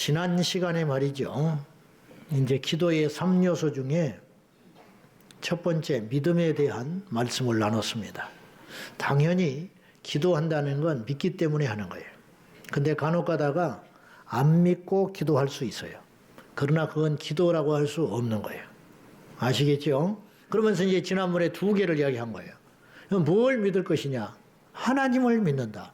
지난 시간에 말이죠. 이제 기도의 3요소 중에 첫 번째 믿음에 대한 말씀을 나눴습니다. 당연히 기도한다는 건 믿기 때문에 하는 거예요. 근데 간혹 가다가 안 믿고 기도할 수 있어요. 그러나 그건 기도라고 할 수 없는 거예요. 아시겠죠? 그러면서 이제 지난번에 두 개를 이야기한 거예요. 뭘 믿을 것이냐? 하나님을 믿는다.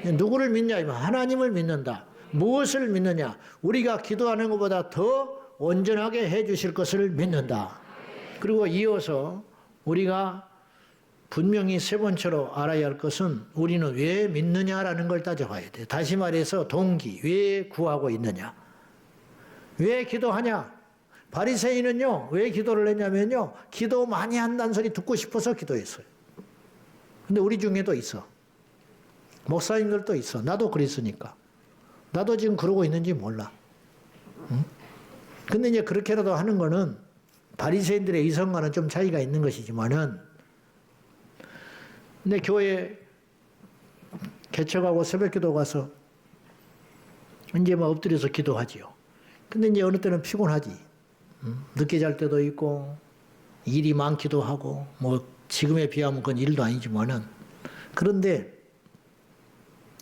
누구를 믿냐? 하나님을 믿는다. 무엇을 믿느냐? 우리가 기도하는 것보다 더 온전하게 해 주실 것을 믿는다. 그리고 이어서 우리가 분명히 세 번째로 알아야 할 것은 우리는 왜 믿느냐라는 걸 따져봐야 돼. 다시 말해서 동기, 왜 구하고 있느냐? 왜 기도하냐? 바리새인은요, 왜 기도를 했냐면요, 기도 많이 한다는 소리 듣고 싶어서 기도했어요. 근데 우리 중에도 있어. 목사님들도 있어. 나도 그랬으니까. 나도 지금 그러고 있는지 몰라. 응? 근데 이제 그렇게라도 하는 거는 바리새인들의 이성과는 좀 차이가 있는 것이지만은, 근데 교회 개척하고 새벽기도 가서 이제 막 엎드려서 기도하지요. 근데 이제 어느 때는 피곤하지. 늦게 잘 때도 있고 일이 많기도 하고 뭐 지금에 비하면 그건 일도 아니지만은, 그런데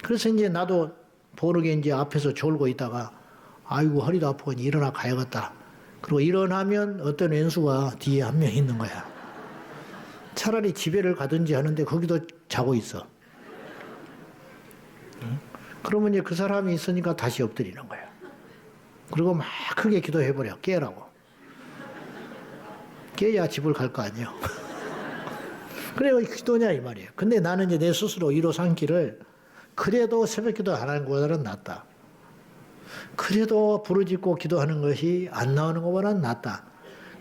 그래서 이제 나도 모르게 이제 앞에서 졸고 있다가 아이고 허리도 아프고 일어나 가야겠다. 그리고 일어나면 어떤 왼수가 뒤에 한 명 있는 거야. 차라리 집에를 가든지 하는데 거기도 자고 있어. 그러면 이제 그 사람이 있으니까 다시 엎드리는 거야. 그리고 막 크게 기도해버려. 깨라고. 깨야 집을 갈 거 아니에요. 그래 기도냐 이 말이에요. 근데 나는 이제 내 스스로 위로 삼기를, 그래도 새벽 기도 안 하는 것보다는 낫다. 그래도 부르짖고 기도하는 것이 안 나오는 것보다는 낫다.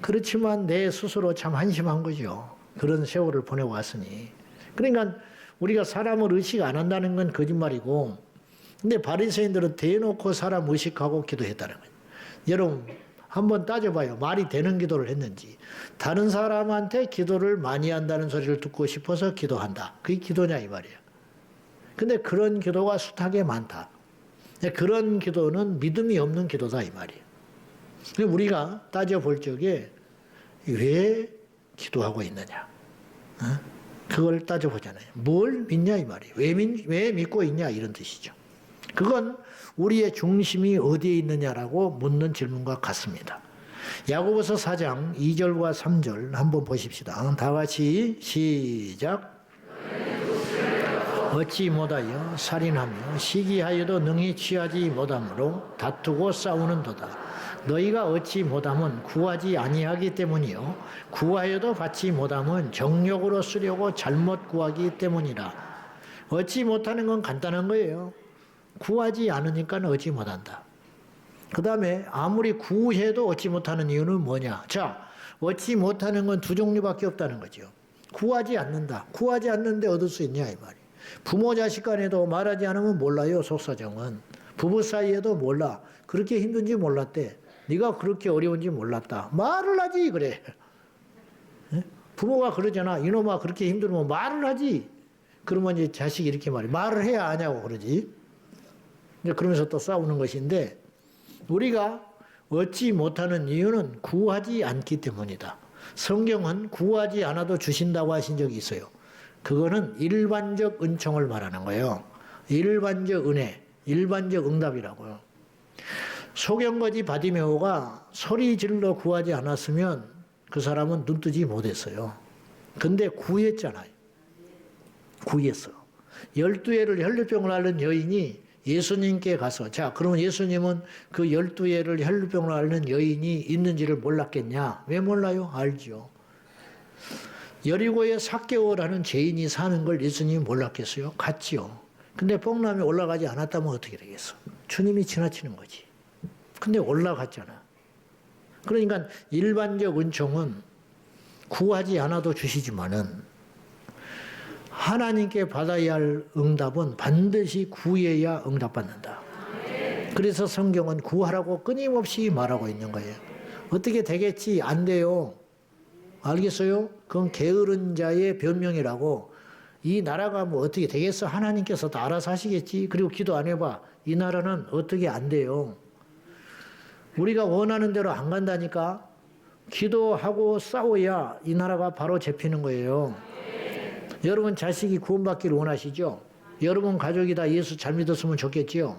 그렇지만 내 스스로 참 한심한 거죠. 그런 세월을 보내고 왔으니. 그러니까 우리가 사람을 의식 안 한다는 건 거짓말이고, 근데 바리새인들은 대놓고 사람 의식하고 기도했다는 거예요. 여러분 한번 따져봐요. 말이 되는 기도를 했는지. 다른 사람한테 기도를 많이 한다는 소리를 듣고 싶어서 기도한다. 그게 기도냐 이 말이에요. 근데 그런 기도가 숱하게 많다. 그런 기도는 믿음이 없는 기도다 이 말이에요. 우리가 따져볼 적에 왜 기도하고 있느냐, 그걸 따져보잖아요. 뭘 믿냐 이 말이에요. 왜 믿고 있냐 이런 뜻이죠. 그건 우리의 중심이 어디에 있느냐라고 묻는 질문과 같습니다. 야고보서 4장 2절과 3절 한번 보십시다. 다 같이 시작. 어찌 못하여 살인하며 시기하여도 능히 취하지 못하므로 다투고 싸우는도다. 너희가 어찌 못함은 구하지 아니하기 때문이요 구하여도 받지 못함은 정욕으로 쓰려고 잘못 구하기 때문이라. 얻지 못하는 건 간단한 거예요. 구하지 않으니까 얻지 못한다. 그 다음에 아무리 구해도 얻지 못하는 이유는 뭐냐? 자, 얻지 못하는 건 두 종류밖에 없다는 거죠. 구하지 않는다. 구하지 않는데 얻을 수 있냐 이 말이에요. 부모 자식 간에도 말하지 않으면 몰라요. 속사정은. 부부 사이에도 몰라. 그렇게 힘든지 몰랐대. 네가 그렇게 어려운지 몰랐다. 말을 하지 그래. 부모가 그러잖아. 이놈아 그렇게 힘들면 말을 하지. 그러면 이제 자식이 이렇게 말해. 말을 해야 아냐고 그러지. 그러면서 또 싸우는 것인데, 우리가 얻지 못하는 이유는 구하지 않기 때문이다. 성경은 구하지 않아도 주신다고 하신 적이 있어요. 그거는 일반적 은총을 말하는 거예요. 일반적 은혜, 일반적 응답이라고요. 소경거지 바디메오가 소리 질러 구하지 않았으면 그 사람은 눈뜨지 못했어요. 근데 구했잖아요. 구했어. 12해를 혈루병을 앓는 여인이 예수님께 가서, 자, 그러면 예수님은 그 12해를 혈루병을 앓는 여인이 있는지를 몰랐겠냐? 왜 몰라요? 알죠. 여리고에 삭개오라는 죄인이 사는 걸 예수님이 몰랐겠어요? 갔지요. 근데 뽕남이 올라가지 않았다면 어떻게 되겠어? 주님이 지나치는 거지. 근데 올라갔잖아. 그러니까 일반적 은총은 구하지 않아도 주시지만은, 하나님께 받아야 할 응답은 반드시 구해야 응답받는다. 그래서 성경은 구하라고 끊임없이 말하고 있는 거예요. 어떻게 되겠지? 안 돼요. 알겠어요? 그건 게으른 자의 변명이라고. 이 나라가 뭐 어떻게 되겠어? 하나님께서 다 알아서 하시겠지. 그리고 기도 안 해봐. 이 나라는 어떻게 안 돼요. 우리가 원하는 대로 안 간다니까. 기도하고 싸워야 이 나라가 바로 잡히는 거예요. 여러분 자식이 구원받기를 원하시죠? 여러분 가족이 다 예수 잘 믿었으면 좋겠지요?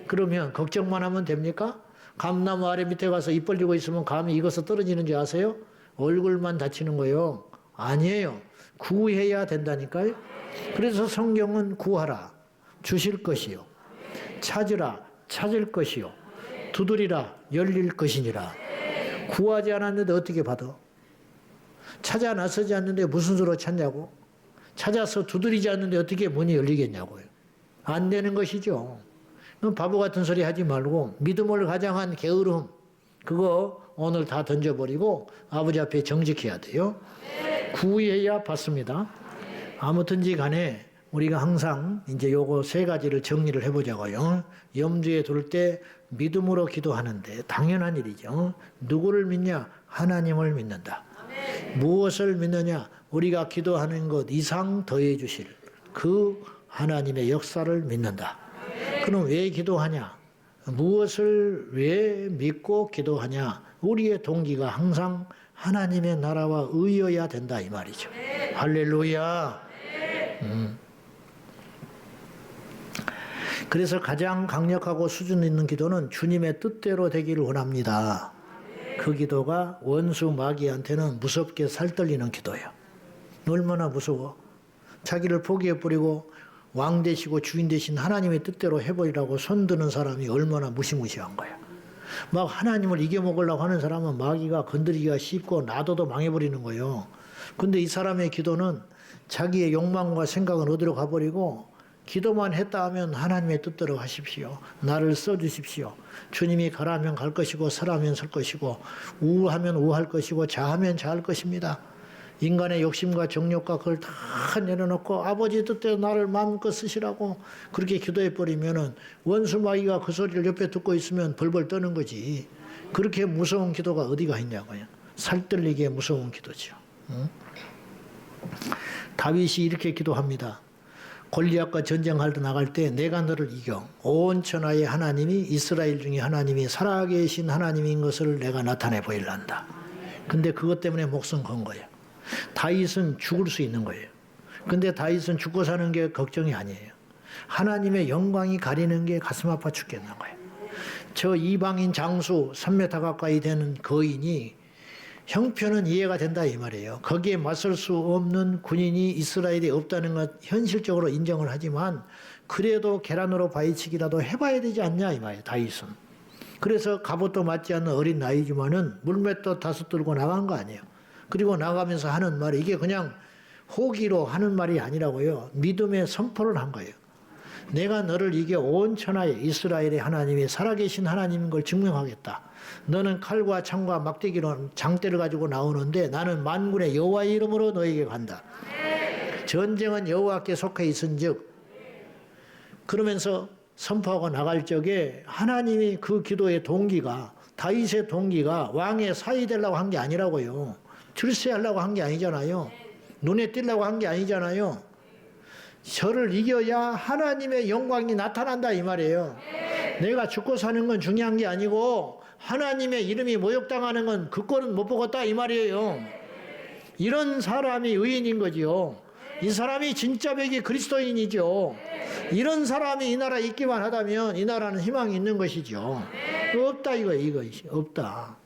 그러면 걱정만 하면 됩니까? 감나무 아래 밑에 가서 입 벌리고 있으면 감이 익어서 떨어지는 줄 아세요? 얼굴만 다치는 거예요. 아니에요. 구해야 된다니까요. 그래서 성경은 구하라, 주실 것이요. 찾으라, 찾을 것이요. 두드리라, 열릴 것이니라. 구하지 않았는데 어떻게 받아? 찾아 나서지 않는데 무슨 수로 찾냐고? 찾아서 두드리지 않는데 어떻게 문이 열리겠냐고요. 안 되는 것이죠. 바보 같은 소리 하지 말고 믿음을 가장한 게으름 그거 오늘 다 던져버리고 아버지 앞에 정직해야 돼요. 구해야 받습니다. 아무튼지 간에 우리가 항상 이제 요거 세 가지를 정리를 해보자고요. 염두에 둘 때 믿음으로 기도하는데 당연한 일이죠. 누구를 믿냐? 하나님을 믿는다. 무엇을 믿느냐? 우리가 기도하는 것 이상 더해 주실 그 하나님의 역사를 믿는다. 그럼 왜 기도하냐? 무엇을 왜 믿고 기도하냐? 우리의 동기가 항상 하나님의 나라와 의여야 된다 이 말이죠. 할렐루야. 그래서 가장 강력하고 수준 있는 기도는 주님의 뜻대로 되기를 원합니다. 그 기도가 원수 마귀한테는 무섭게 살떨리는 기도예요. 얼마나 무서워. 자기를 포기해버리고 왕 되시고 주인 되신 하나님의 뜻대로 해버리라고 손드는 사람이 얼마나 무시무시한 거야. 막 하나님을 이겨먹으려고 하는 사람은 마귀가 건드리기가 쉽고 놔둬도 망해버리는 거예요. 근데 이 사람의 기도는 자기의 욕망과 생각은 어디로 가버리고 기도만 했다 하면 하나님의 뜻대로 하십시오. 나를 써주십시오. 주님이 가라면 갈 것이고 서라면 설 것이고 우하면 우할 것이고 자하면 자할 것입니다. 인간의 욕심과 정욕과 그걸 다 내려놓고 아버지 뜻대로 나를 마음껏 쓰시라고 그렇게 기도해버리면 원수 마귀가 그 소리를 옆에 듣고 있으면 벌벌 떠는 거지. 그렇게 무서운 기도가 어디가 있냐고요. 살떨리게 무서운 기도죠. 응? 다윗이 이렇게 기도합니다. 골리앗과 전쟁할 때 나갈 때 내가 너를 이겨 온 천하의 하나님이 이스라엘 중에 하나님이 살아계신 하나님인 것을 내가 나타내 보일란다. 근데 그것 때문에 목숨 건 거예요. 다윗은 죽을 수 있는 거예요. 근데 다윗은 죽고 사는 게 걱정이 아니에요. 하나님의 영광이 가리는 게 가슴 아파 죽겠는 거예요. 저 이방인 장수 3m 가까이 되는 거인이 형편은 이해가 된다 이 말이에요. 거기에 맞설 수 없는 군인이 이스라엘에 없다는 것 현실적으로 인정을 하지만 그래도 계란으로 바위치기라도 해봐야 되지 않냐 이 말이에요. 다윗은. 그래서 갑옷도 맞지 않는 어린 나이지만은 물맷도 5 들고 나간 거 아니에요. 그리고 나가면서 하는 말이 이게 그냥 호기로 하는 말이 아니라고요. 믿음의 선포를 한 거예요. 내가 너를 이겨 온 천하에 이스라엘의 하나님이 살아계신 하나님인 걸 증명하겠다. 너는 칼과 창과 막대기로 장대를 가지고 나오는데 나는 만군의 여호와의 이름으로 너에게 간다. 전쟁은 여호와께 속해 있은즉 그러면서 선포하고 나갈 적에 하나님이 그 기도의 동기가 다윗의 동기가 왕의 사위 되려고 한 게 아니라고요. 출세하려고 한 게 아니잖아요. 눈에 띄려고 한 게 아니잖아요. 저를 이겨야 하나님의 영광이 나타난다 이 말이에요. 내가 죽고 사는 건 중요한 게 아니고 하나님의 이름이 모욕당하는 건 그 꼴은 못 보겠다 이 말이에요. 이런 사람이 의인인 거지요. 이 사람이 진짜 백이 그리스도인이죠. 이런 사람이 이 나라에 있기만 하다면 이 나라는 희망이 있는 것이죠. 없다 이것이 없다.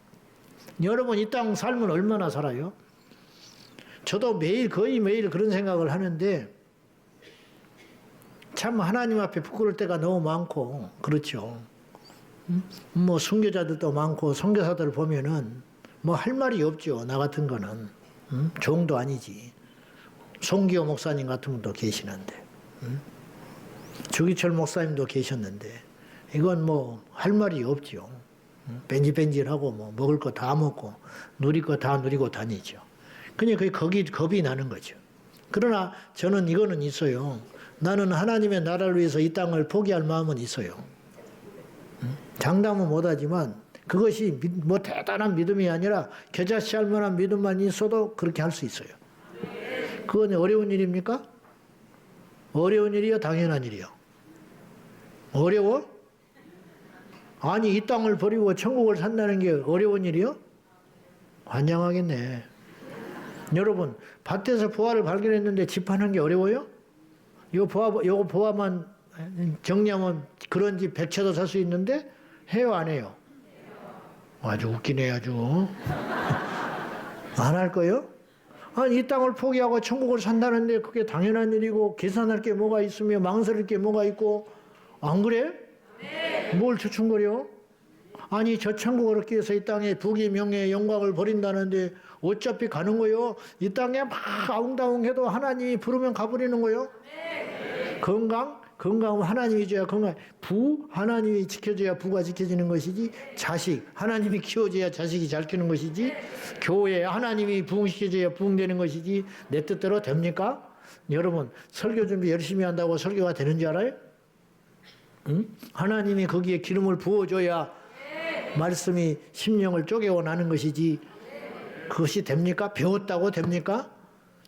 여러분 이 땅 삶은 얼마나 살아요? 저도 거의 매일 그런 생각을 하는데 참 하나님 앞에 부끄러울 때가 너무 많고 그렇죠. 뭐 순교자들도 많고 선교사들 보면은 뭐 할 말이 없죠. 나 같은 거는 종도 아니지. 송기호 목사님 같은 분도 계시는데 주기철 목사님도 계셨는데 이건 뭐 할 말이 없죠. 뺀질뺀질하고 뭐 먹을 거 다 먹고 누릴 거 다 누리고 다니죠. 그냥 거기 겁이 나는 거죠. 그러나 저는 이거는 있어요. 나는 하나님의 나라를 위해서 이 땅을 포기할 마음은 있어요. 장담은 못하지만 그것이 뭐 대단한 믿음이 아니라 겨자씨 할 만한 믿음만 있어도 그렇게 할 수 있어요. 그건 어려운 일입니까? 어려운 일이요? 당연한 일이요? 어려워? 아니 이 땅을 버리고 천국을 산다는 게 어려운 일이요? 환장하겠네. 여러분 밭에서 보화를 발견했는데 집하는 게 어려워요? 요거 보화만 정리하면 그런 집 100채도 살 수 있는데 해요 안 해요? 아주 웃기네 아주. 안 할 거요? 아니 이 땅을 포기하고 천국을 산다는데 그게 당연한 일이고 계산할 게 뭐가 있으며 망설일 게 뭐가 있고 안 그래? 네. 뭘 주춤거려? 아니 저 천국을 얻기 위해서 이 땅에 부귀 명예 영광을 버린다는데 어차피 가는 거요. 이 땅에 막 아웅다웅해도 하나님이 부르면 가버리는 거요. 네. 건강은 하나님이 줘야 건강. 하나님이 지켜줘야 부가 지켜지는 것이지. 자식 하나님이 키워줘야 자식이 잘 키우는 것이지. 교회 하나님이 부흥시켜줘야 부흥되는 것이지. 내 뜻대로 됩니까? 여러분 설교 준비 열심히 한다고 설교가 되는 줄 알아요? 응? 하나님이 거기에 기름을 부어줘야 말씀이 심령을 쪼개어 나는 것이지. 그것이 됩니까? 배웠다고 됩니까?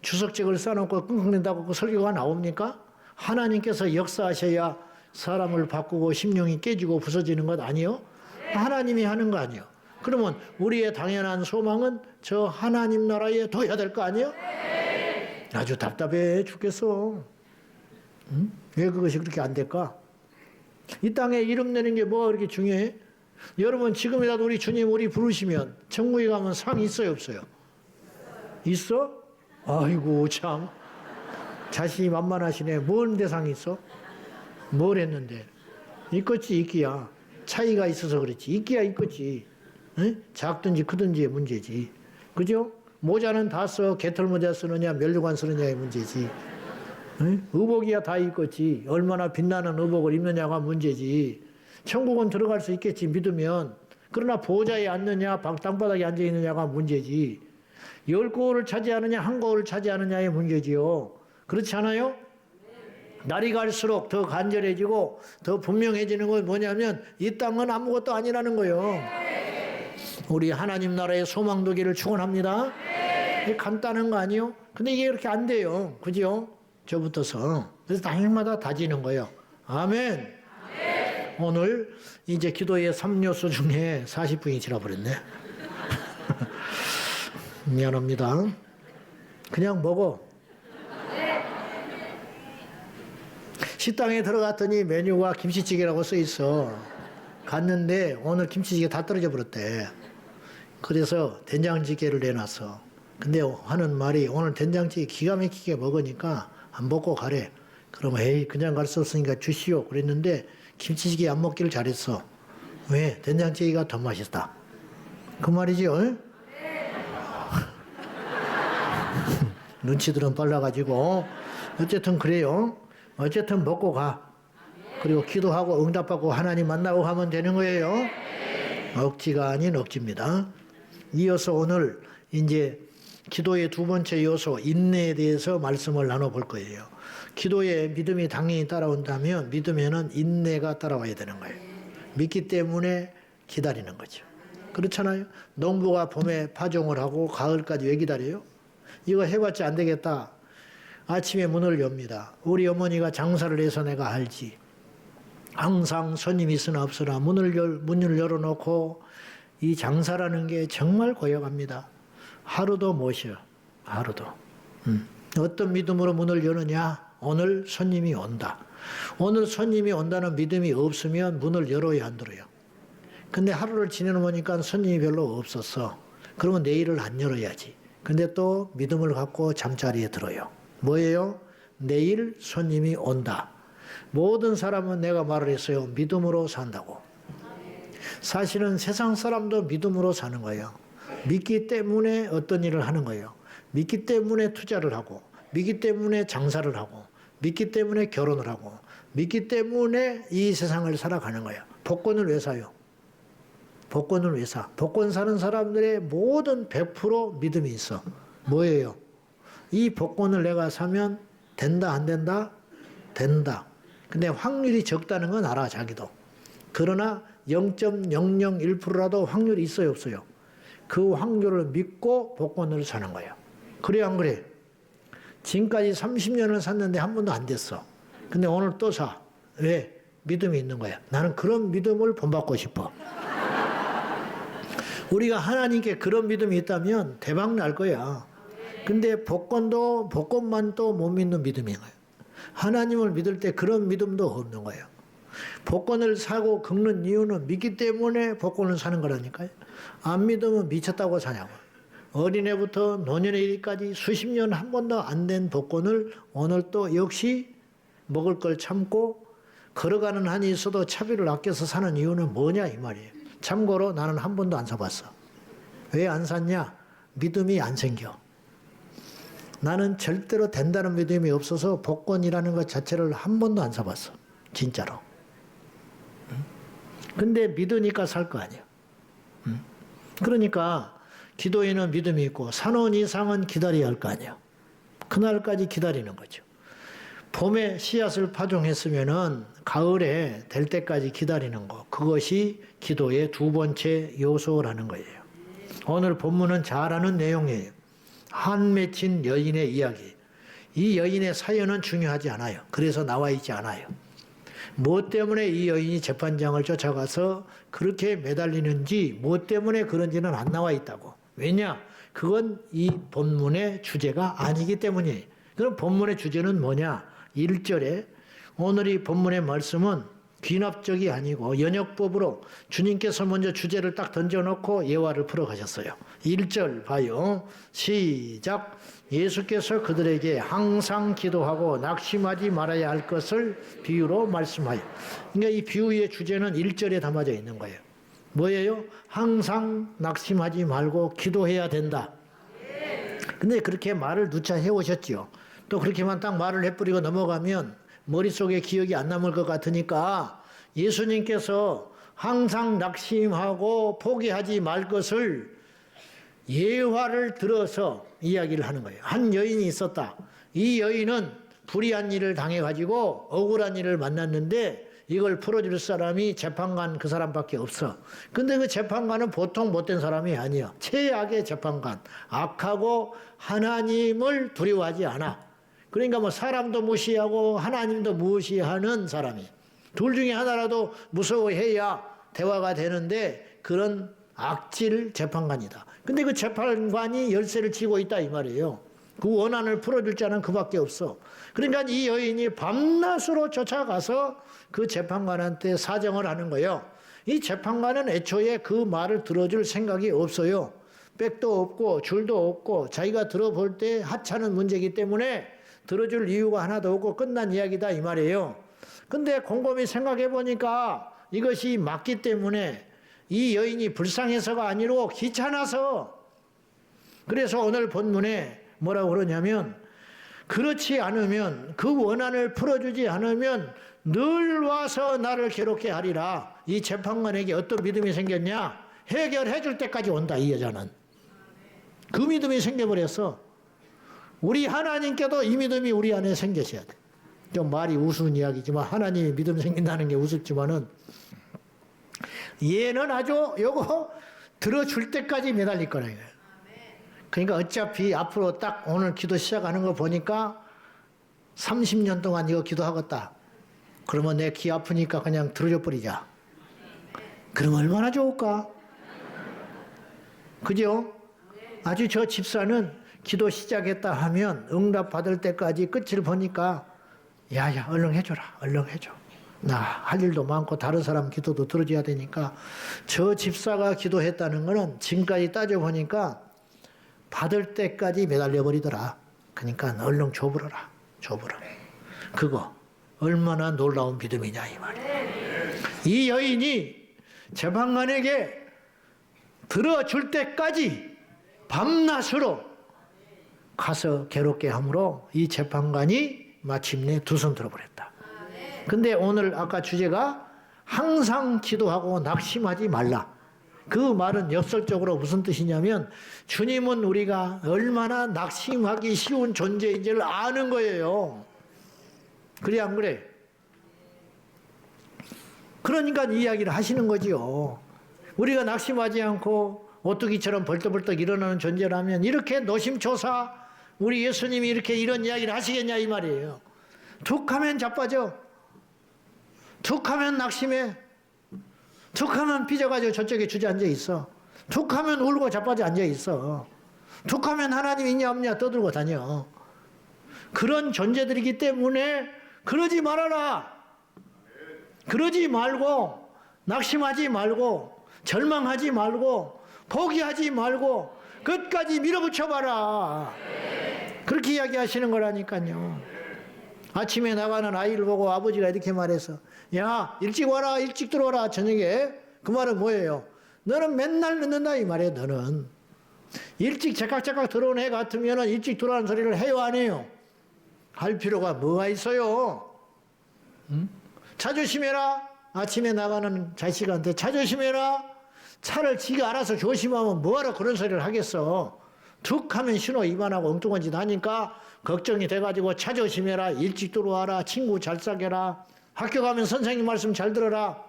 주석책을 써놓고 끙끙댄다고 그 설교가 나옵니까? 하나님께서 역사하셔야 사람을 바꾸고 심령이 깨지고 부서지는 것 아니요? 하나님이 하는 거 아니요? 그러면 우리의 당연한 소망은 저 하나님 나라에 둬야 될 거 아니요? 아주 답답해 죽겠어. 응? 왜 그것이 그렇게 안 될까? 이 땅에 이름 내는 게 뭐가 그렇게 중요해? 여러분 지금이라도 우리 주님 우리 부르시면 천국에 가면 상 있어요 없어요? 있어? 아이고 참 자신이 만만하시네. 뭔 대상이 있어? 뭘 했는데? 있겠지 있기야. 차이가 있어서 그렇지. 있기야 있겠지. 응? 작든지 크든지의 문제지. 그죠? 모자는 다 써. 개털 모자 쓰느냐 면류관 쓰느냐의 문제지. 응? 의복이야 다 있겠지. 얼마나 빛나는 의복을 입느냐가 문제지. 천국은 들어갈 수 있겠지 믿으면. 그러나 보좌에 앉느냐 땅바닥에 앉아있느냐가 문제지. 10거울을 차지하느냐 한 거울을 차지하느냐의 문제지요. 그렇지 않아요? 날이 갈수록 더 간절해지고 더 분명해지는 건 뭐냐면 이 땅은 아무것도 아니라는 거예요. 우리 하나님 나라의 소망도기를 축원합니다. 간단한 거 아니요? 근데 이게 이렇게 안 돼요. 그죠? 저부터서. 그래서 당일마다 다지는 거예요. 아멘. 오늘 이제 기도의 3요소 중에 40분이 지나버렸네. 미안합니다. 그냥 먹어. 식당에 들어갔더니 메뉴가 김치찌개라고 써 있어. 갔는데 오늘 김치찌개 다 떨어져 버렸대. 그래서 된장찌개를 내놨어. 근데 하는 말이 오늘 된장찌개 기가 막히게 먹으니까 안 먹고 가래. 그러면 에이 그냥 갈 수 없으니까 주시오. 그랬는데 김치찌개 안 먹기를 잘했어. 왜? 된장찌개가 더 맛있다. 그 말이죠. 눈치들은 빨라가지고 어쨌든 그래요. 어쨌든 먹고 가. 그리고 기도하고 응답받고 하나님 만나고 가면 되는 거예요. 억지가 아닌 억지입니다. 이어서 오늘 이제 기도의 두 번째 요소 인내에 대해서 말씀을 나눠볼 거예요. 기도에 믿음이 당연히 따라온다면 믿음에는 인내가 따라와야 되는 거예요. 믿기 때문에 기다리는 거죠. 그렇잖아요. 농부가 봄에 파종을 하고 가을까지 왜 기다려요? 이거 해봤자 안 되겠다. 아침에 문을 엽니다. 우리 어머니가 장사를 해서 내가 알지. 항상 손님이 있으나 없으나 문을 열어놓고 이 장사라는 게 정말 고역합니다. 하루도 못 쉬어. 하루도. 어떤 믿음으로 문을 여느냐? 오늘 손님이 온다. 오늘 손님이 온다는 믿음이 없으면 문을 열어야 안 들어요. 근데 하루를 지내놓으니까 손님이 별로 없었어. 그러면 내일을 안 열어야지. 근데 또 믿음을 갖고 잠자리에 들어요. 뭐예요? 내일 손님이 온다. 모든 사람은 내가 말을 했어요. 믿음으로 산다고. 사실은 세상 사람도 믿음으로 사는 거예요. 믿기 때문에 어떤 일을 하는 거예요. 믿기 때문에 투자를 하고, 믿기 때문에 장사를 하고, 믿기 때문에 결혼을 하고, 믿기 때문에 이 세상을 살아가는 거예요. 복권을 왜 사요? 복권을 왜 사? 복권 사는 사람들의 모든 100% 믿음이 있어. 뭐예요? 이 복권을 내가 사면 된다 안 된다? 된다. 근데 확률이 적다는 건 알아 자기도. 그러나 0.001%라도 확률이 있어요 없어요? 그 확률을 믿고 복권을 사는 거예요. 그래 안 그래? 지금까지 30년을 샀는데 한 번도 안 됐어. 근데 오늘 또 사. 왜? 믿음이 있는 거야. 나는 그런 믿음을 본받고 싶어. 우리가 하나님께 그런 믿음이 있다면 대박 날 거야. 근데 복권만 또 못 믿는 믿음인 거예요. 하나님을 믿을 때 그런 믿음도 없는 거예요. 복권을 사고 긁는 이유는 믿기 때문에 복권을 사는 거라니까요. 안 믿으면 미쳤다고 사냐고. 어린애부터 노년에 이르기까지 수십 년 한 번도 안 된 복권을 오늘 또 역시 먹을 걸 참고 걸어가는 한이 있어도 차비를 아껴서 사는 이유는 뭐냐 이 말이에요. 참고로 나는 한 번도 안 사봤어. 왜 안 샀냐? 믿음이 안 생겨. 나는 절대로 된다는 믿음이 없어서 복권이라는 것 자체를 한 번도 안 사봤어. 진짜로. 근데 믿으니까 살 거 아니야. 그러니까 기도에는 믿음이 있고 사놓은 이상은 기다려야 할 거 아니야. 그날까지 기다리는 거죠. 봄에 씨앗을 파종했으면은 가을에 될 때까지 기다리는 거. 그것이 기도의 두 번째 요소라는 거예요. 오늘 본문은 잘 아는 내용이에요. 한 맺힌 여인의 이야기. 이 여인의 사연은 중요하지 않아요. 그래서 나와 있지 않아요. 무엇 때문에 이 여인이 재판장을 쫓아가서 그렇게 매달리는지, 무엇 때문에 그런지는 안 나와 있다고. 왜냐? 그건 이 본문의 주제가 아니기 때문이에요. 그럼 본문의 주제는 뭐냐? 1절에 오늘 이 본문의 말씀은 귀납적이 아니고 연역법으로 주님께서 먼저 주제를 딱 던져놓고 예화를 풀어가셨어요. 1절 봐요. 시작. 예수께서 그들에게 항상 기도하고 낙심하지 말아야 할 것을 비유로 말씀하여. 그러니까 이 비유의 주제는 1절에 담아져 있는 거예요. 뭐예요? 항상 낙심하지 말고 기도해야 된다. 근데 그렇게 말을 누차 해오셨지요. 또 그렇게만 딱 말을 해뿌리고 넘어가면 머릿속에 기억이 안 남을 것 같으니까 예수님께서 항상 낙심하고 포기하지 말 것을 예화를 들어서 이야기를 하는 거예요. 한 여인이 있었다. 이 여인은 불의한 일을 당해가지고 억울한 일을 만났는데 이걸 풀어줄 사람이 재판관 그 사람밖에 없어. 근데 그 재판관은 보통 못된 사람이 아니야. 최악의 재판관. 악하고 하나님을 두려워하지 않아. 그러니까 뭐 사람도 무시하고 하나님도 무시하는 사람이. 둘 중에 하나라도 무서워해야 대화가 되는데 그런 악질 재판관이다. 근데 그 재판관이 열쇠를 쥐고 있다 이 말이에요. 그 원한을 풀어줄 자는 그밖에 없어. 그러니까 이 여인이 밤낮으로 쫓아가서 그 재판관한테 사정을 하는 거예요. 이 재판관은 애초에 그 말을 들어줄 생각이 없어요. 백도 없고 줄도 없고 자기가 들어볼 때 하찮은 문제이기 때문에 들어줄 이유가 하나도 없고 끝난 이야기다 이 말이에요. 근데 곰곰이 생각해 보니까 이것이 맞기 때문에 이 여인이 불쌍해서가 아니고 귀찮아서. 그래서 오늘 본문에 뭐라고 그러냐면 그렇지 않으면 그 원한을 풀어주지 않으면 늘 와서 나를 괴롭게 하리라. 이 재판관에게 어떤 믿음이 생겼냐? 해결해 줄 때까지 온다 이 여자는. 그 믿음이 생겨버렸어. 우리 하나님께도 이 믿음이 우리 안에 생기셔야 돼. 좀 말이 우스운 이야기지만 하나님이 믿음 생긴다는 게 우습지만은 얘는 아주 요거 들어줄 때까지 매달릴 거라 이거예요. 그러니까 어차피 앞으로 딱 오늘 기도 시작하는 거 보니까 30년 동안 이거 기도하겠다. 그러면 내 귀 아프니까 그냥 들어줘 버리자. 그럼 얼마나 좋을까? 그죠? 아주 저 집사는 기도 시작했다 하면 응답 받을 때까지 끝을 보니까 야야 얼른 해줘라. 얼른 해줘. 나 할 일도 많고 다른 사람 기도도 들어줘야 되니까. 저 집사가 기도했다는 거는 지금까지 따져보니까 받을 때까지 매달려 버리더라. 그러니까 얼른 줘버려라. 줘버려. 그거 얼마나 놀라운 믿음이냐 이 말이야. 이 여인이 재판관에게 들어줄 때까지 밤낮으로 가서 괴롭게 함으로 이 재판관이 마침내 두 손 들어버렸다. 근데 오늘 아까 주제가 항상 기도하고 낙심하지 말라. 그 말은 역설적으로 무슨 뜻이냐면 주님은 우리가 얼마나 낙심하기 쉬운 존재인지를 아는 거예요. 그래 안 그래? 그러니까 이 이야기를 하시는 거지요. 우리가 낙심하지 않고 오뚜기처럼 벌떡벌떡 일어나는 존재라면 이렇게 노심초사 우리 예수님이 이렇게 이런 이야기를 하시겠냐 이 말이에요. 툭 하면 자빠져. 툭하면 낙심해. 툭하면 삐져가지고 저쪽에 주저앉아 있어. 툭하면 울고 자빠져 앉아 있어. 툭하면 하나님 있냐 없냐 떠들고 다녀. 그런 존재들이기 때문에 그러지 말아라. 그러지 말고 낙심하지 말고 절망하지 말고 포기하지 말고 끝까지 밀어붙여봐라. 그렇게 이야기하시는 거라니까요. 아침에 나가는 아이를 보고 아버지가 이렇게 말해서 야 일찍 와라 일찍 들어와라 저녁에. 그 말은 뭐예요? 너는 맨날 늦는다 이 말이에요. 너는 일찍 제깍제깍 들어온 애 같으면 일찍 들어오는 소리를 해요 안 해요? 할 필요가 뭐가 있어요? 응? 자조심해라. 아침에 나가는 자식한테 자조심해라. 차를 지가 알아서 조심하면 뭐하러 그런 소리를 하겠어. 툭 하면 신호 위반하고 엉뚱한 짓 하니까 걱정이 돼가지고 자조심해라. 일찍 들어와라. 친구 잘 사귀어라. 학교 가면 선생님 말씀 잘 들어라.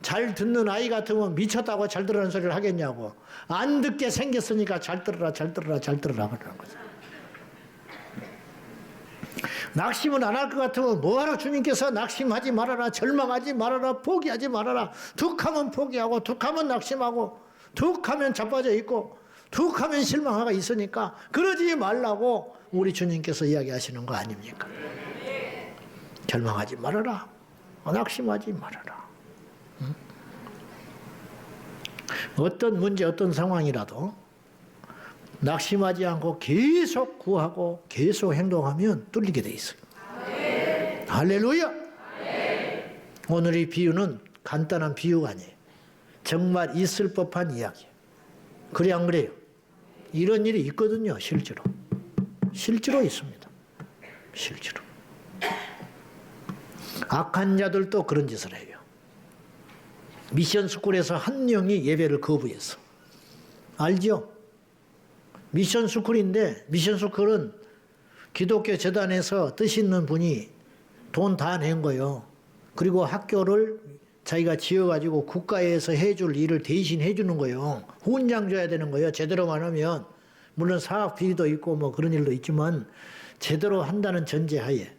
잘 듣는 아이 같으면 미쳤다고 잘 들으라는 소리를 하겠냐고. 안 듣게 생겼으니까 잘 들어라 잘 들어라 잘 들어라 그러는 거죠. 낙심을 안 할 것 같으면 뭐하러 주님께서 낙심하지 말아라 절망하지 말아라 포기하지 말아라. 툭하면 포기하고 툭하면 낙심하고 툭하면 자빠져 있고 툭하면 실망하고 있으니까 그러지 말라고 우리 주님께서 이야기하시는 거 아닙니까? 절망하지 말아라. 낙심하지 말아라. 응? 어떤 문제 어떤 상황이라도 낙심하지 않고 계속 구하고 계속 행동하면 뚫리게 돼 있어요. 할렐루야. 오늘의 비유는 간단한 비유가 아니에요. 정말 있을 법한 이야기예요. 그래 안 그래요? 이런 일이 있거든요. 실제로. 실제로 있습니다. 실제로. 악한 자들도 그런 짓을 해요. 미션 스쿨에서 한 명이 예배를 거부했어. 알죠? 미션 스쿨인데 미션 스쿨은 기독교 재단에서 뜻 있는 분이 돈 다 낸 거예요. 그리고 학교를 자기가 지어가지고 국가에서 해줄 일을 대신 해주는 거예요. 훈장 줘야 되는 거예요. 제대로만 하면. 물론 사학 비리도 있고 뭐 그런 일도 있지만 제대로 한다는 전제하에.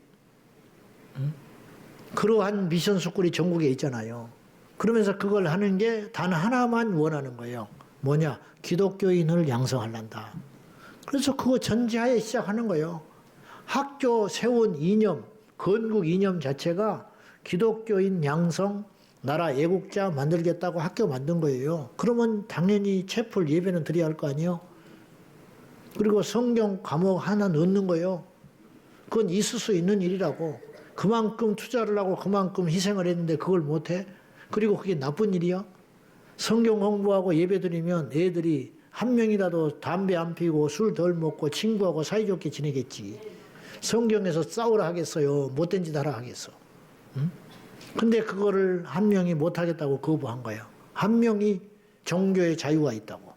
그러한 미션 스쿨이 전국에 있잖아요. 그러면서 그걸 하는 게 단 하나만 원하는 거예요. 뭐냐? 기독교인을 양성하란다. 그래서 그거 전제하에 시작하는 거예요. 학교 세운 이념, 건국 이념 자체가 기독교인 양성, 나라 애국자 만들겠다고 학교 만든 거예요. 그러면 당연히 채플 예배는 드려야 할 거 아니에요. 그리고 성경 과목 하나 넣는 거예요. 그건 있을 수 있는 일이라고. 그만큼 투자를 하고 그만큼 희생을 했는데 그걸 못해? 그리고 그게 나쁜 일이야? 성경 공부하고 예배 드리면 애들이 한 명이라도 담배 안 피고 술 덜 먹고 친구하고 사이좋게 지내겠지. 성경에서 싸우라 하겠어요? 못된 짓 하라 하겠어? 응? 근데 그거를 한 명이 못하겠다고 거부한 거예요. 한 명이 종교의 자유가 있다고.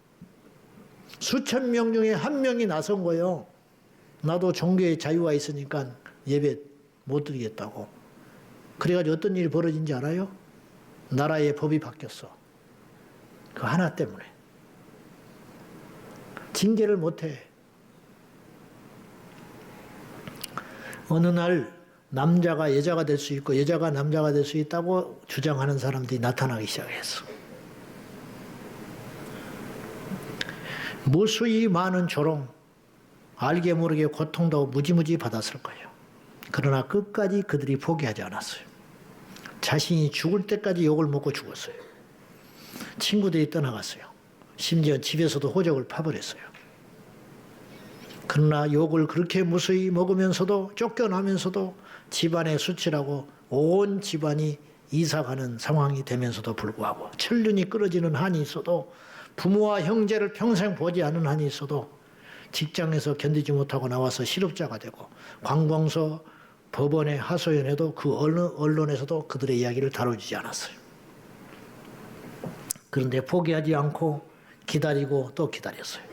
수천 명 중에 한 명이 나선 거예요. 나도 종교의 자유가 있으니까 예배 못 드리겠다고. 그래가지고 어떤 일이 벌어진지 알아요? 나라의 법이 바뀌었어. 그 하나 때문에. 징계를 못해. 어느 날 남자가 여자가 될 수 있고 여자가 남자가 될 수 있다고 주장하는 사람들이 나타나기 시작했어. 무수히 많은 조롱, 알게 모르게 고통도 무지무지 받았을 거예요. 그러나 끝까지 그들이 포기하지 않았어요. 자신이 죽을 때까지 욕을 먹고 죽었어요. 친구들이 떠나갔어요. 심지어 집에서도 호적을 파버렸어요. 그러나 욕을 그렇게 무수히 먹으면서도 쫓겨나면서도 집안에 수치라고 온 집안이 이사가는 상황이 되면서도 불구하고 천륜이 끊어지는 한이 있어도 부모와 형제를 평생 보지 않은 한이 있어도 직장에서 견디지 못하고 나와서 실업자가 되고 관공서 법원에 하소연해도 그 언론에서도 그들의 이야기를 다뤄주지 않았어요. 그런데 포기하지 않고 기다리고 또 기다렸어요.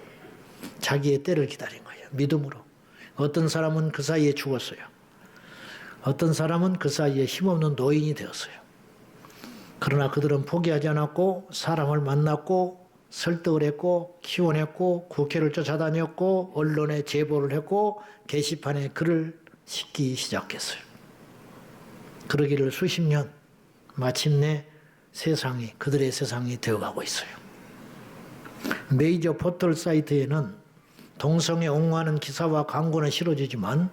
자기의 때를 기다린 거예요. 믿음으로. 어떤 사람은 그 사이에 죽었어요. 어떤 사람은 그 사이에 힘없는 노인이 되었어요. 그러나 그들은 포기하지 않았고 사람을 만났고 설득을 했고 키워냈고 국회를 쫓아다녔고 언론에 제보를 했고 게시판에 글을 싣기 시작했어요. 그러기를 수십 년 마침내 세상이 그들의 세상이 되어가고 있어요. 메이저 포털 사이트에는 동성애 옹호하는 기사와 광고는 실어지지만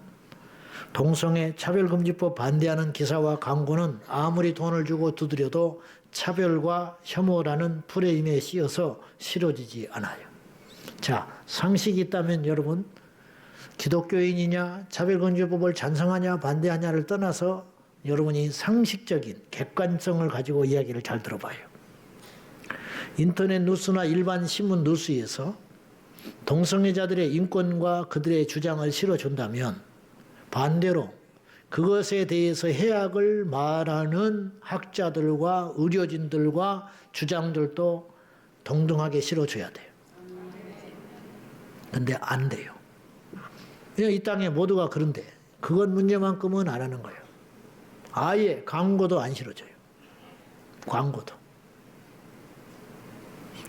동성애 차별금지법 반대하는 기사와 광고는 아무리 돈을 주고 두드려도 차별과 혐오라는 프레임에 씌어서 실어지지 않아요. 자, 상식이 있다면 여러분, 기독교인이냐 차별금지법을 찬성하냐 반대하냐를 떠나서 여러분이 상식적인 객관성을 가지고 이야기를 잘 들어봐요. 인터넷 뉴스나 일반 신문 뉴스에서 동성애자들의 인권과 그들의 주장을 실어준다면 반대로 그것에 대해서 해악을 말하는 학자들과 의료진들과 주장들도 동등하게 실어줘야 돼요. 근데 안 돼요. 이 땅에 모두가 그런데 그건 문제만큼은 안 하는 거예요. 아예 광고도 안 실어줘요. 광고도.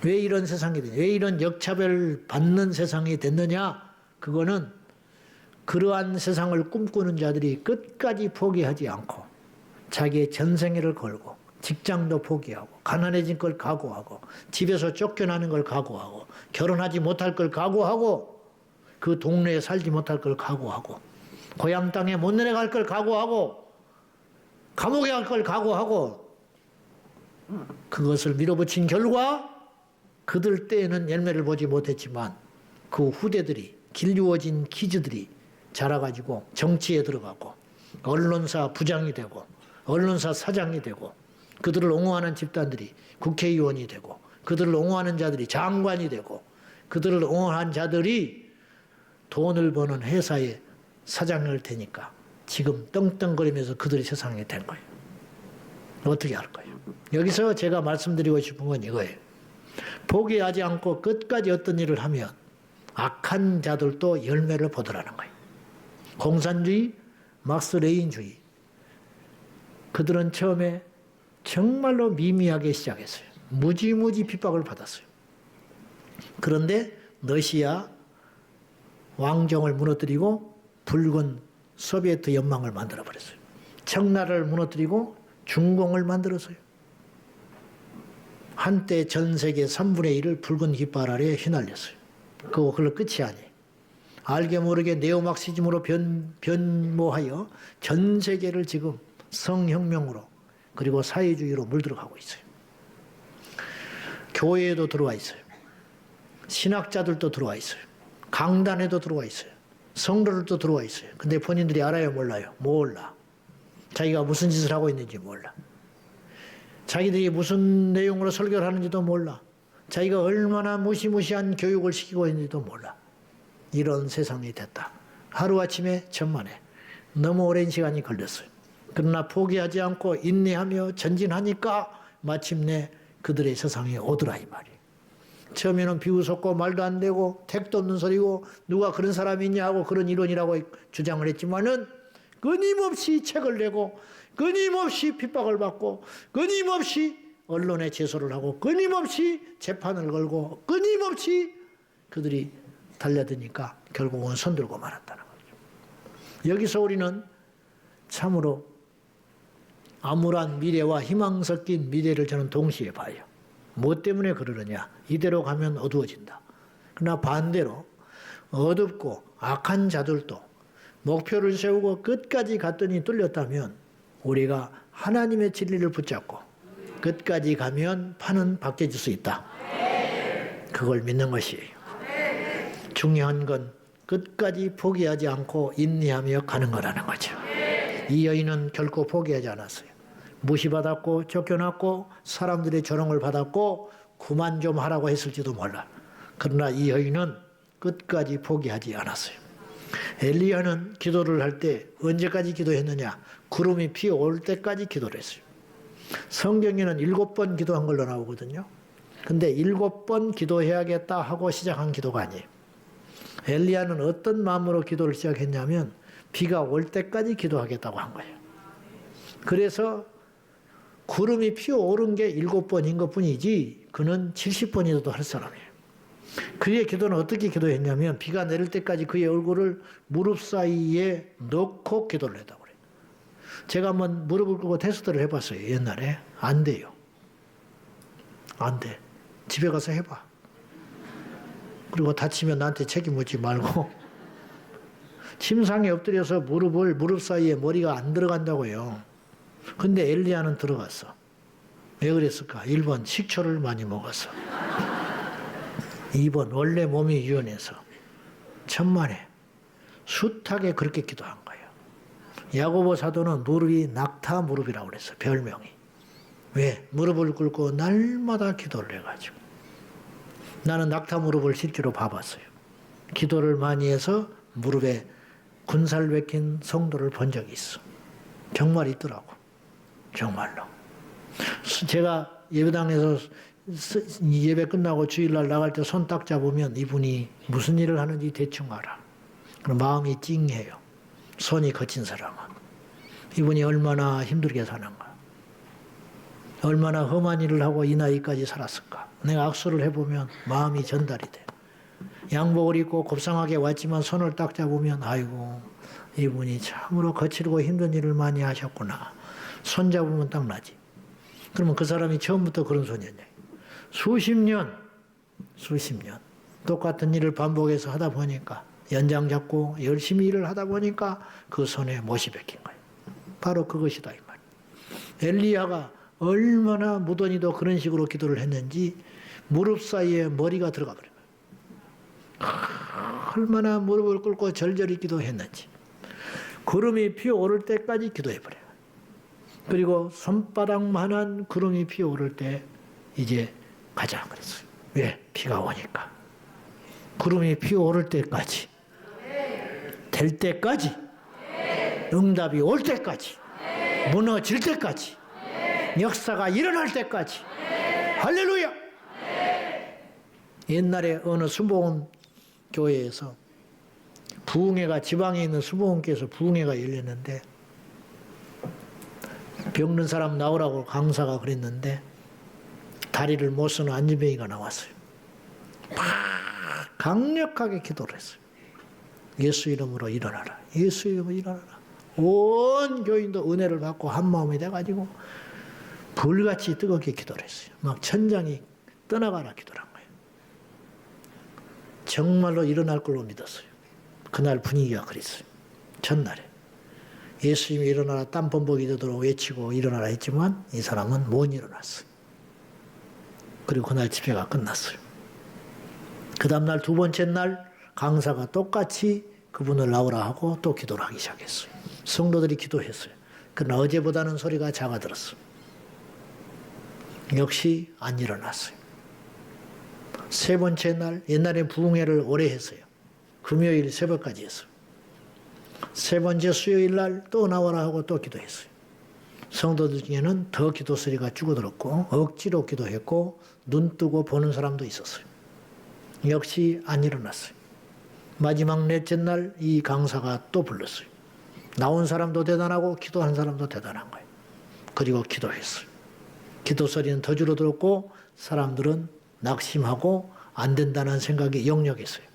왜 이런 세상이 되냐? 왜 이런 역차별 받는 세상이 됐느냐? 그거는 그러한 세상을 꿈꾸는 자들이 끝까지 포기하지 않고 자기의 전생애를 걸고 직장도 포기하고 가난해진 걸 각오하고 집에서 쫓겨나는 걸 각오하고 결혼하지 못할 걸 각오하고 그 동네에 살지 못할 걸 각오하고 고향 땅에 못 내려갈 걸 각오하고 감옥에 갈 걸 각오하고 그것을 밀어붙인 결과 그들 때에는 열매를 보지 못했지만 그 후대들이 길주어진 키즈들이 자라가지고 정치에 들어가고 언론사 부장이 되고 언론사 사장이 되고 그들을 옹호하는 집단들이 국회의원이 되고 그들을 옹호하는 자들이 장관이 되고 그들을 옹호한 자들이 돈을 버는 회사의 사장을 되니까 지금 떵떵거리면서 그들의 세상이 된 거예요. 어떻게 할 거예요? 여기서 제가 말씀드리고 싶은 건 이거예요. 포기하지 않고 끝까지 어떤 일을 하면 악한 자들도 열매를 보더라는 거예요. 공산주의, 막스 레인주의. 그들은 처음에 정말로 미미하게 시작했어요. 무지무지 핍박을 받았어요. 그런데 러시아 왕정을 무너뜨리고 붉은 소비에트 연망을 만들어버렸어요. 청나라를 무너뜨리고 중공을 만들었어요. 한때 전 세계 3분의 1을 붉은 깃발 아래에 휘날렸어요. 그걸로 끝이 아니에요. 알게 모르게 네오막시즘으로 변모하여 전 세계를 지금 성혁명으로 그리고 사회주의로 물들어가고 있어요. 교회에도 들어와 있어요. 신학자들도 들어와 있어요. 강단에도 들어와 있어요. 성도들도 들어와 있어요. 근데 본인들이 알아요, 몰라요? 몰라. 자기가 무슨 짓을 하고 있는지 몰라. 자기들이 무슨 내용으로 설교를 하는지도 몰라. 자기가 얼마나 무시무시한 교육을 시키고 있는지도 몰라. 이런 세상이 됐다. 하루아침에 천만에 너무 오랜 시간이 걸렸어요. 그러나 포기하지 않고 인내하며 전진하니까 마침내 그들의 세상이 오더라 이 말이에요. 처음에는 비웃었고 말도 안 되고 택도 없는 소리고 누가 그런 사람이 있냐 하고 그런 이론이라고 주장을 했지만은 끊임없이 책을 내고 끊임없이 핍박을 받고 끊임없이 언론에 제소를 하고 끊임없이 재판을 걸고 끊임없이 그들이 달려드니까 결국은 손들고 말았다는 거죠. 여기서 우리는 참으로 암울한 미래와 희망 섞인 미래를 저는 동시에 봐요. 뭐 때문에 그러느냐? 이대로 가면 어두워진다. 그러나 반대로 어둡고 악한 자들도 목표를 세우고 끝까지 갔더니 뚫렸다면 우리가 하나님의 진리를 붙잡고 끝까지 가면 판은 바뀌어질 수 있다. 그걸 믿는 것이에요. 중요한 건 끝까지 포기하지 않고 인내하며 가는 거라는 거죠. 이 여인은 결코 포기하지 않았어요. 무시받았고 쫓겨났고 사람들의 조롱을 받았고 그만 좀 하라고 했을지도 몰라. 그러나 이 여인은 끝까지 포기하지 않았어요. 엘리야는 기도를 할 때 언제까지 기도했느냐? 구름이 피어올 때까지 기도를 했어요. 성경에는 7번 기도한 걸로 나오거든요. 근데 7번 기도해야겠다 하고 시작한 기도가 아니에요. 엘리야는 어떤 마음으로 기도를 시작했냐면 비가 올 때까지 기도하겠다고 한 거예요. 그래서 구름이 피어오른 게 7번인 것뿐이지 그는 70번이라도 할 사람이에요. 그의 기도는 어떻게 기도했냐면 비가 내릴 때까지 그의 얼굴을 무릎 사이에 넣고 기도를 했다고 그래요. 제가 한번 무릎을 꿇고 테스트를 해봤어요. 옛날에. 안 돼요. 안 돼. 집에 가서 해봐. 그리고 다치면 나한테 책임 묻지 말고 침상에 엎드려서 무릎 사이에 머리가 안 들어간다고요. 근데 엘리야는 들어갔어. 왜 그랬을까? 1번 식초를 많이 먹었어. 2번 원래 몸이 유연해서. 천만에 숱하게 그렇게 기도한 거예요. 야고보 사도는 무릎이 낙타 무릎이라고 그랬어. 별명이. 왜? 무릎을 꿇고 날마다 기도를 해가지고. 나는 낙타 무릎을 실제로 봐봤어요. 기도를 많이 해서 무릎에 군살 박힌 성도를 본 적이 있어. 정말 있더라고. 정말로. 제가 예배당에서 예배 끝나고 주일날 나갈 때 손 딱 잡으면 이분이 무슨 일을 하는지 대충 알아. 그럼 마음이 찡해요. 손이 거친 사람은. 이분이 얼마나 힘들게 사는가. 얼마나 험한 일을 하고 이 나이까지 살았을까. 내가 악수를 해보면 마음이 전달이 돼. 양복을 입고 곱상하게 왔지만 손을 딱 잡으면 아이고 이분이 참으로 거칠고 힘든 일을 많이 하셨구나. 손 잡으면 딱 나지. 그러면 그 사람이 처음부터 그런 손이었냐. 수십 년 똑같은 일을 반복해서 하다 보니까 연장 잡고 열심히 일을 하다 보니까 그 손에 못이 박힌 거예요. 바로 그것이다 이 말. 엘리야가 얼마나 무던히도 그런 식으로 기도를 했는지 무릎 사이에 머리가 들어가 버린 거예요. 얼마나 무릎을 꿇고 절절히 기도했는지. 구름이 피어오를 때까지 기도해버려요. 그리고 손바닥만한 구름이 피어오를 때 이제 가자 그랬어요. 왜? 비가 오니까. 구름이 피어오를 때까지, 될 때까지, 응답이 올 때까지, 무너질 때까지, 역사가 일어날 때까지. 할렐루야! 옛날에 어느 수봉 교회에서 부흥회가, 지방에 있는 수봉교에서 부흥회가 열렸는데 병든 사람 나오라고 강사가 그랬는데 다리를 못 쓰는 안진뱅이가 나왔어요. 막 강력하게 기도를 했어요. 예수 이름으로 일어나라. 예수 이름으로 일어나라. 온 교인도 은혜를 받고 한마음이 돼가지고 불같이 뜨겁게 기도를 했어요. 막 천장이 떠나가라 기도를 한 거예요. 정말로 일어날 걸로 믿었어요. 그날 분위기가 그랬어요. 첫날에. 예수님이 일어나라 땀 범벅이 되도록 외치고 일어나라 했지만 이 사람은 못 일어났어요. 그리고 그날 집회가 끝났어요. 그 다음날 두 번째 날 강사가 똑같이 그분을 나오라 하고 또 기도를 하기 시작했어요. 성도들이 기도했어요. 그러나 어제보다는 소리가 작아들었어요. 역시 안 일어났어요. 세 번째 날, 옛날에 부흥회를 오래 했어요. 금요일 새벽까지 했어요. 세 번째 수요일 날 또 나와라 하고 또 기도했어요. 성도들 중에는 더 기도 소리가 줄어들었고 억지로 기도했고 눈 뜨고 보는 사람도 있었어요. 역시 안 일어났어요. 마지막 넷째 날 이 강사가 또 불렀어요. 나온 사람도 대단하고 기도한 사람도 대단한 거예요. 그리고 기도했어요. 기도 소리는 더 줄어들었고 사람들은 낙심하고 안 된다는 생각이 역력했어요.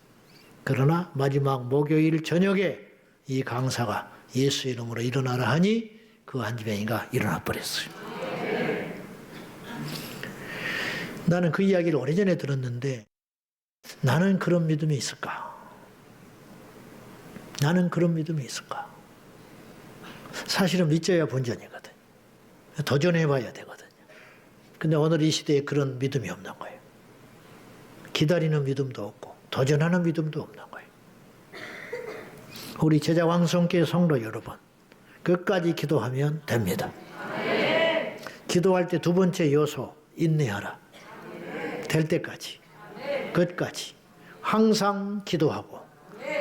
그러나 마지막 목요일 저녁에 이 강사가 예수 이름으로 일어나라 하니 그 안진뱅이가 일어나 버렸어요. 나는 그 이야기를 오래전에 들었는데 나는 그런 믿음이 있을까? 나는 그런 믿음이 있을까? 사실은 믿져야 본전이거든. 도전해봐야 되거든요. 근데 오늘 이 시대에 그런 믿음이 없는 거예요. 기다리는 믿음도 없고 도전하는 믿음도 없는 거예요. 우리 제자왕성교회 성도 여러분, 끝까지 기도하면 됩니다. 기도할 때 두 번째 요소, 인내하라. 될 때까지, 끝까지 항상 기도하고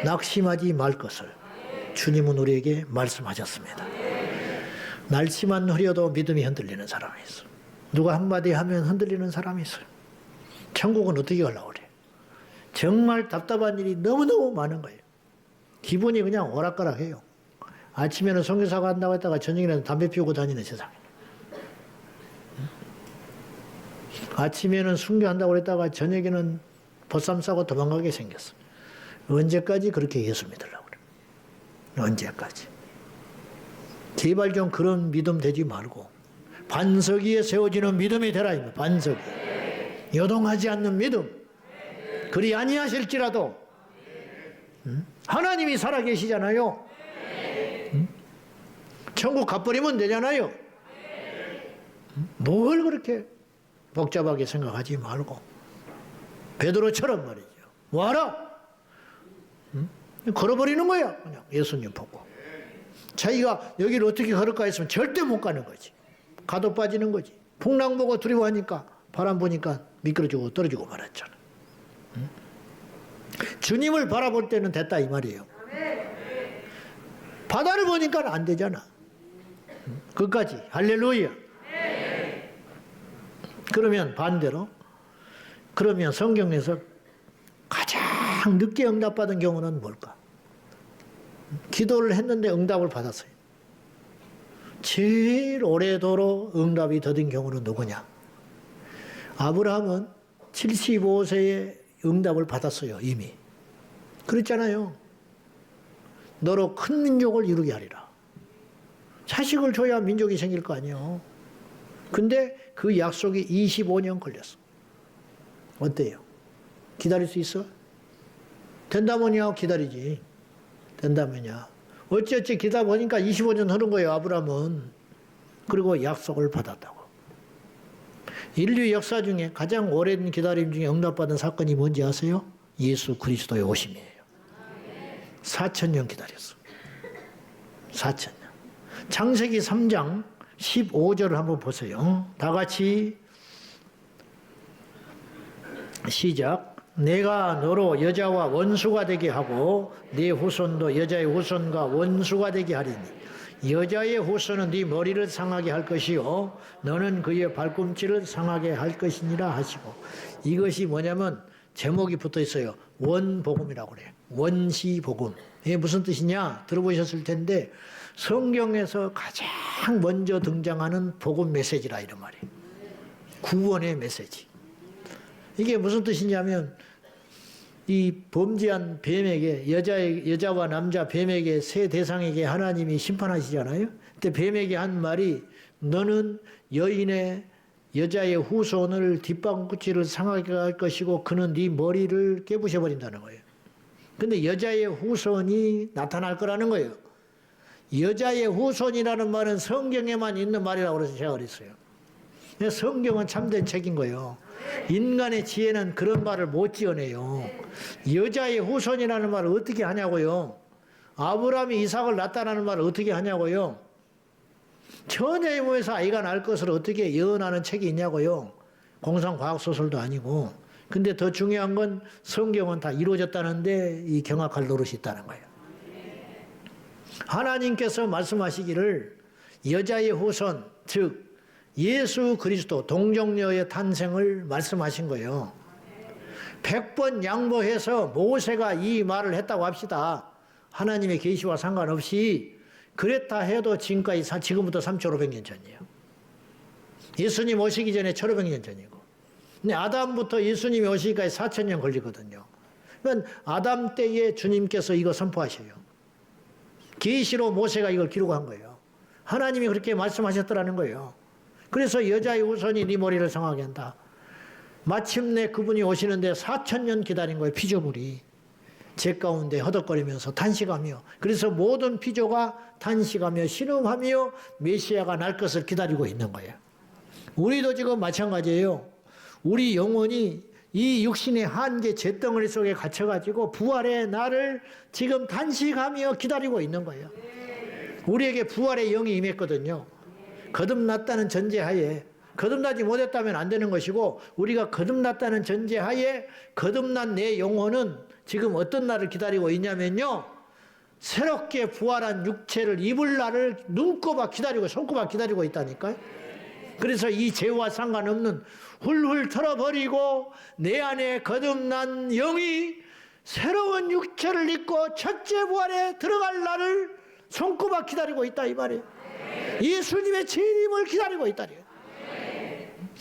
낙심하지 말 것을 주님은 우리에게 말씀하셨습니다. 날씨만 흐려도 믿음이 흔들리는 사람이 있어. 누가 한마디 하면 흔들리는 사람이 있어요. 천국은 어떻게 가려고 그래? 정말 답답한 일이 너무너무 많은 거예요. 기분이 그냥 오락가락해요. 아침에는 선교사 간다고 했다가 저녁에는 담배 피우고 다니는 세상에. 아침에는 순교한다고 했다가 저녁에는 보쌈 싸고 도망가게 생겼어. 언제까지 그렇게 예수 믿으려고 그래? 언제까지? 제발 좀 그런 믿음 되지 말고 반석 위에 세워지는 믿음이 되라. 반석. 요동하지 않는 믿음. 그리 아니하실지라도 하나님이 살아계시잖아요. 천국 가버리면 되잖아요. 뭘 그렇게 복잡하게 생각하지 말고 베드로처럼 말이죠. 와라. 걸어버리는 거야. 그냥 예수님 보고. 자기가 여기를 어떻게 걸을까 했으면 절대 못 가는 거지. 가도 빠지는 거지. 풍랑 보고 두려워하니까 바람 보니까 미끄러지고 떨어지고 말았잖아. 주님을 바라볼 때는 됐다 이 말이에요. 바다를 보니까 안 되잖아. 그까지 할렐루야. 그러면 반대로 그러면 성경에서 가장 늦게 응답받은 경우는 뭘까? 기도를 했는데 응답을 받았어요. 제일 오래도록 응답이 더딘 경우는 누구냐? 아브라함은 75세에 응답을 받았어요. 이미. 그랬잖아요. 너로 큰 민족을 이루게 하리라. 자식을 줘야 민족이 생길 거 아니에요. 근데 그 약속이 25년 걸렸어. 어때요? 기다릴 수 있어? 된다면야 기다리지. 된다면야. 어찌어찌 기다려 보니까 25년 흐른 거예요. 아브라함은. 그리고 약속을 받았다고. 인류 역사 중에 가장 오랜 기다림 중에 응답받은 사건이 뭔지 아세요? 예수 그리스도의 오심이에요. 4,000년 기다렸어. 4,000년. 창세기 3장 15절을 한번 보세요. 다 같이 시작. 내가 너로 여자와 원수가 되게 하고 네 후손도 여자의 후손과 원수가 되게 하리니 여자의 후손은 네 머리를 상하게 할 것이요 너는 그의 발꿈치를 상하게 할 것이니라 하시고. 이것이 뭐냐면 제목이 붙어 있어요. 원복음이라고 그래요. 원시복음. 이게 무슨 뜻이냐? 들어보셨을 텐데 성경에서 가장 먼저 등장하는 복음 메시지라 이런 말이에요. 구원의 메시지. 이게 무슨 뜻이냐면 이 범죄한 뱀에게 여자와 남자 뱀에게 세 대상에게 하나님이 심판하시잖아요. 그때 뱀에게 한 말이 너는 여자의 후손을 뒷방구치를 상하게 할 것이고 그는 네 머리를 깨부셔 버린다는 거예요. 근데 여자의 후손이 나타날 거라는 거예요. 여자의 후손이라는 말은 성경에만 있는 말이라고 그래서 제가 그랬어요. 성경은 참된 책인 거예요. 인간의 지혜는 그런 말을 못 지어내요. 여자의 후손이라는 말을 어떻게 하냐고요. 아브라함이 이삭을 낳았다는 말을 어떻게 하냐고요. 처녀의 몸에서 아이가 날 것을 어떻게 예언하는 책이 있냐고요. 공상과학소설도 아니고. 근데 더 중요한 건 성경은 다 이루어졌다는데 이 경악할 노릇이 있다는 거예요. 하나님께서 말씀하시기를 여자의 후손, 즉 예수 그리스도 동정녀의 탄생을 말씀하신 거예요. 100번 양보해서 모세가 이 말을 했다고 합시다. 하나님의 계시와 상관없이 그랬다 해도 지금부터 3,500년 전이에요. 예수님 오시기 전에 1,500년 전이고. 근데 아담부터 예수님이 오시기까지 4,000년 걸리거든요. 그러니까 아담 때에 주님께서 이거 선포하셔요. 계시로 모세가 이걸 기록한 거예요. 하나님이 그렇게 말씀하셨더라는 거예요. 그래서 여자의 후손이 네 머리를 상하게 한다. 마침내 그분이 오시는데 4,000년 기다린 거예요. 피조물이. 제 가운데 허덕거리면서 탄식하며. 그래서 모든 피조가 탄식하며 신음하며 메시아가 날 것을 기다리고 있는 거예요. 우리도 지금 마찬가지예요. 우리 영혼이 이 육신의 한계 잿덩어리 속에 갇혀가지고 부활의 날을 지금 탄식하며 기다리고 있는 거예요. 우리에게 부활의 영이 임했거든요. 거듭났다는 전제하에 거듭나지 못했다면 안 되는 것이고 우리가 거듭났다는 전제하에 거듭난 내 영혼은 지금 어떤 날을 기다리고 있냐면요. 새롭게 부활한 육체를 입을 날을 눈꼽아 기다리고 손꼽아 기다리고 있다니까요. 그래서 이 죄와 상관없는 훌훌 털어버리고 내 안에 거듭난 영이 새로운 육체를 입고 첫째 부활에 들어갈 날을 손꼽아 기다리고 있다 이 말이에요. 예수님의 재림을 기다리고 있다니.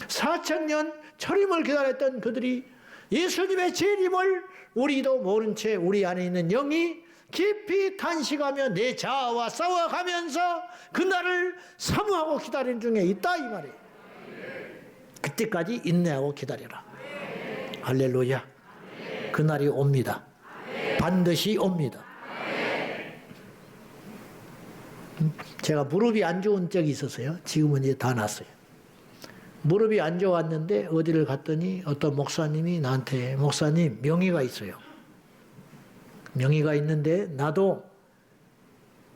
4,000년 철임을 기다렸던 그들이 예수님의 재림을 우리도 모른 채 우리 안에 있는 영이 깊이 탄식하며 내 자아와 싸워가면서 그날을 사모하고 기다리는 중에 있다 이 말이에요. 그때까지 인내하고 기다려라. 할렐루야. 그날이 옵니다. 반드시 옵니다. 제가 무릎이 안 좋은 적이 있었어요. 지금은 이제 다 났어요. 무릎이 안 좋았는데 어디를 갔더니 어떤 목사님이 나한테 목사님 명의가 있어요. 명의가 있는데 나도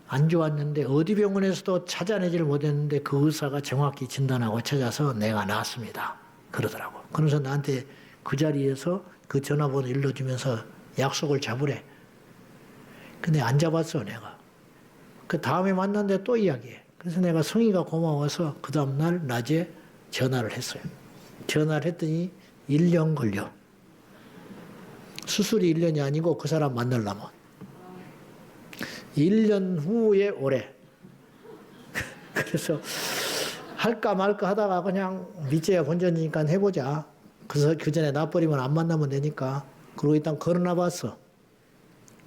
안 좋았는데 어디 병원에서도 찾아내지를 못했는데 그 의사가 정확히 진단하고 찾아서 내가 나았습니다. 그러더라고. 그러면서 나한테 그 자리에서 그 전화번호 일러주면서 약속을 잡으래. 근데 안 잡았어 내가. 그 다음에 만났는데 또 이야기해. 그래서 내가 성의가 고마워서 그 다음날 낮에 전화를 했어요. 전화를 했더니 1년 걸려. 수술이 1년이 아니고 그 사람 만나려면 1년 후에 오래. 그래서 할까 말까 하다가 그냥 밑에야 본전이니까 해보자. 그래서 그 전에 나버리면 안 만나면 되니까. 그러고 일단 걸어나 봤어.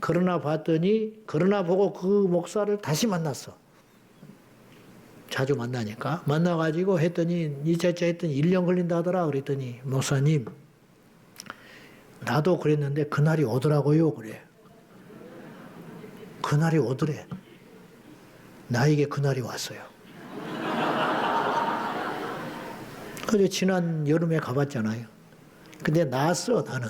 걸어나 봤더니 걸어나 보고 그 목사를 다시 만났어. 자주 만나니까. 만나가지고 했더니 2차차 했더니 1년 걸린다 하더라. 그랬더니 목사님 나도 그랬는데 그날이 오더라고요. 그래. 그날이 오더래. 나에게 그날이 왔어요. 그래서 지난 여름에 가봤잖아요. 근데 나았어 나는.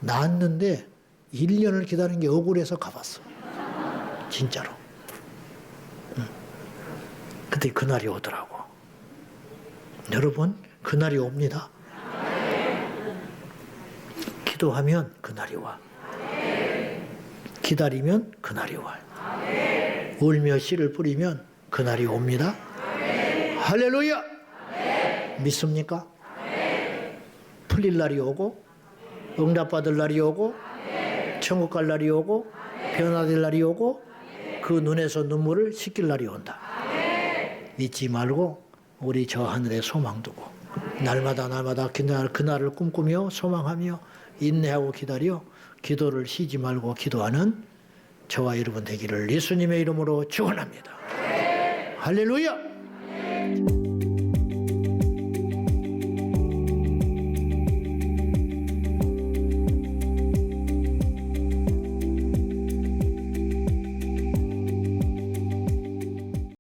나았는데 1년을 기다리는 게 억울해서 가봤어. 진짜로. 근데 그날이 오더라고. 여러분 그날이 옵니다. 기도하면 그날이 와. 기다리면 그날이 와요. 울며 씨를 뿌리면 그날이 옵니다. 할렐루야. 믿습니까? 풀릴 날이 오고 응답받을 날이 오고 천국 갈 날이 오고 변화될 날이 오고 그 눈에서 눈물을 씻길 날이 온다. 잊지 말고 우리 저 하늘에 소망 두고 날마다 그날을 꿈꾸며 소망하며 인내하고 기다려 기도를 쉬지 말고 기도하는 저와 여러분 되기를 예수님의 이름으로 축원합니다. 할렐루야.